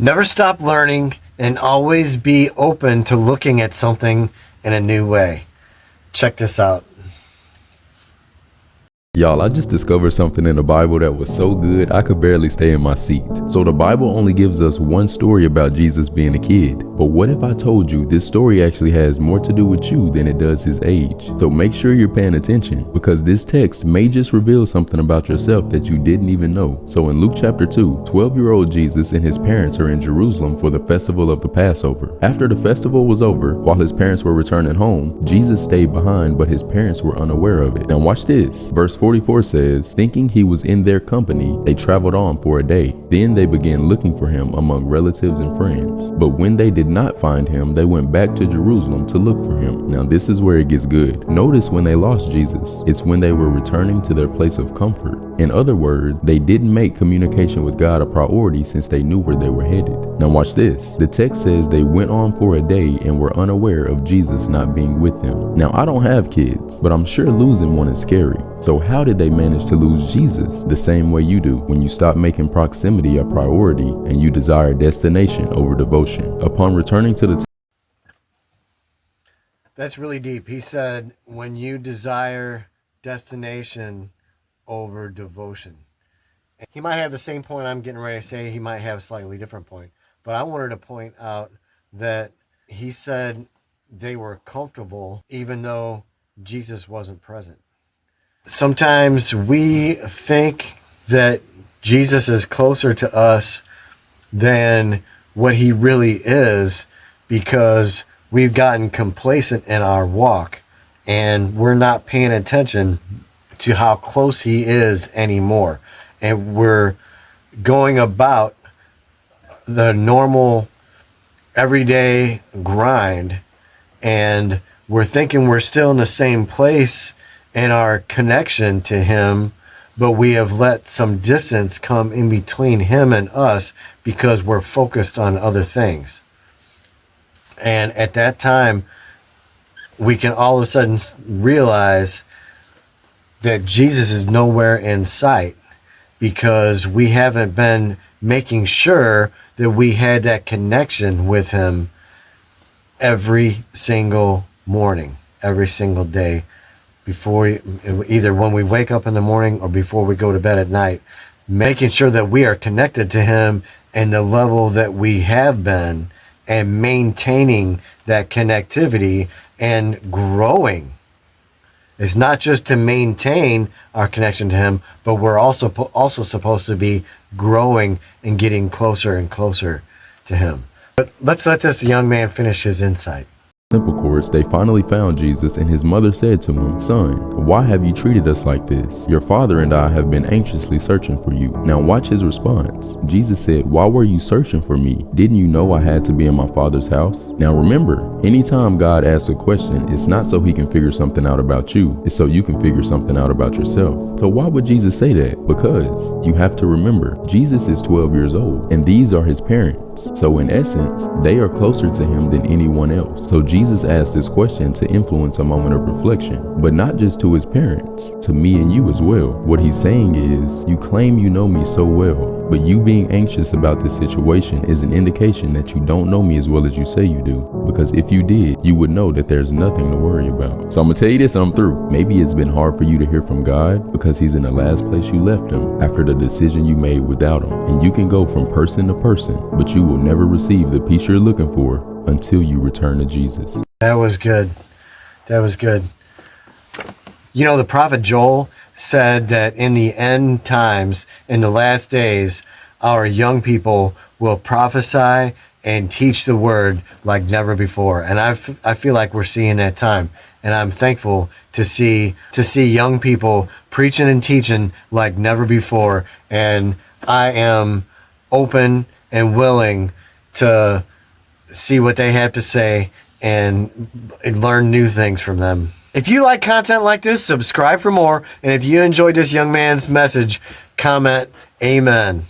Never stop learning and always be open to looking at something in a new way. Check this out. Y'all, I just discovered something in the Bible that was so good I could barely stay in my seat. So the Bible only gives us one story about Jesus being a kid. But what if I told you this story actually has more to do with you than it does his age? So make sure you're paying attention, because this text may just reveal something about yourself that you didn't even know. So in Luke chapter 2, 12-year-old Jesus and his parents are in Jerusalem for the festival of the Passover. After the festival was over, while his parents were returning home, Jesus stayed behind, but his parents were unaware of it. Now watch this. Verse 44 says, thinking he was in their company, they traveled on for a day. Then they began looking for him among relatives and friends. But when they did not find him, they went back to Jerusalem to look for him. Now this is where it gets good. Notice when they lost Jesus, it's when they were returning to their place of comfort. In other words, they didn't make communication with God a priority since they knew where they were headed. Now watch this. The text says they went on for a day and were unaware of Jesus not being with them. Now I don't have kids, but I'm sure losing one is scary. So how did they manage to lose Jesus? The same way you do when you stop making proximity a priority and you desire destination over devotion. Upon returning to the That's really deep. He said, when you desire destination over devotion. He might have the same point I'm getting ready to say. He might have a slightly different point. But I wanted to point out that he said they were comfortable even though Jesus wasn't present. Sometimes we think that Jesus is closer to us than what he really is because we've gotten complacent in our walk and we're not paying attention to how close he is anymore. And we're going about the normal everyday grind and we're thinking we're still in the same place in our connection to him, but we have let some distance come in between him and us because we're focused on other things. And at that time, we can all of a sudden realize that Jesus is nowhere in sight because we haven't been making sure that we had that connection with him every single morning, every single day, before either when we wake up in the morning or before we go to bed at night, making sure that we are connected to him and the level that we have been and maintaining that connectivity and growing. It's not just to maintain our connection to him, but we're also supposed to be growing and getting closer and closer to him. But let's let this young man finish his insight. temple courts, they finally found Jesus, and his mother said to him, "Son, why have you treated us like this? Your father and I have been anxiously searching for you." Now watch his response. Jesus said, "Why were you searching for me? Didn't you know I had to be in my Father's house?" Now remember, anytime God asks a question, it's not so he can figure something out about you, it's so you can figure something out about yourself. So why would Jesus say that? Because you have to remember, Jesus is 12 years old, and these are his parents. So in essence, they are closer to him than anyone else. So Jesus asked this question to influence a moment of reflection, but not just to his parents, to me and you as well. What he's saying is, you claim you know me so well, but you being anxious about this situation is an indication that you don't know me as well as you say you do. Because if you did, you would know that there's nothing to worry about. So I'm gonna tell you this, I'm through. Maybe it's been hard for you to hear from God because he's in the last place you left him after the decision you made without him. And you can go from person to person, but you will never receive the peace you're looking for until you return to Jesus. That was good. That was good. You know, the prophet Joel said that in the end times, in the last days, our young people will prophesy and teach the word like never before. And I feel like we're seeing that time. And I'm thankful to see young people preaching and teaching like never before. And I am open and willing to see what they have to say and learn new things from them. If you like content like this, subscribe for more. And if you enjoyed this young man's message, comment amen.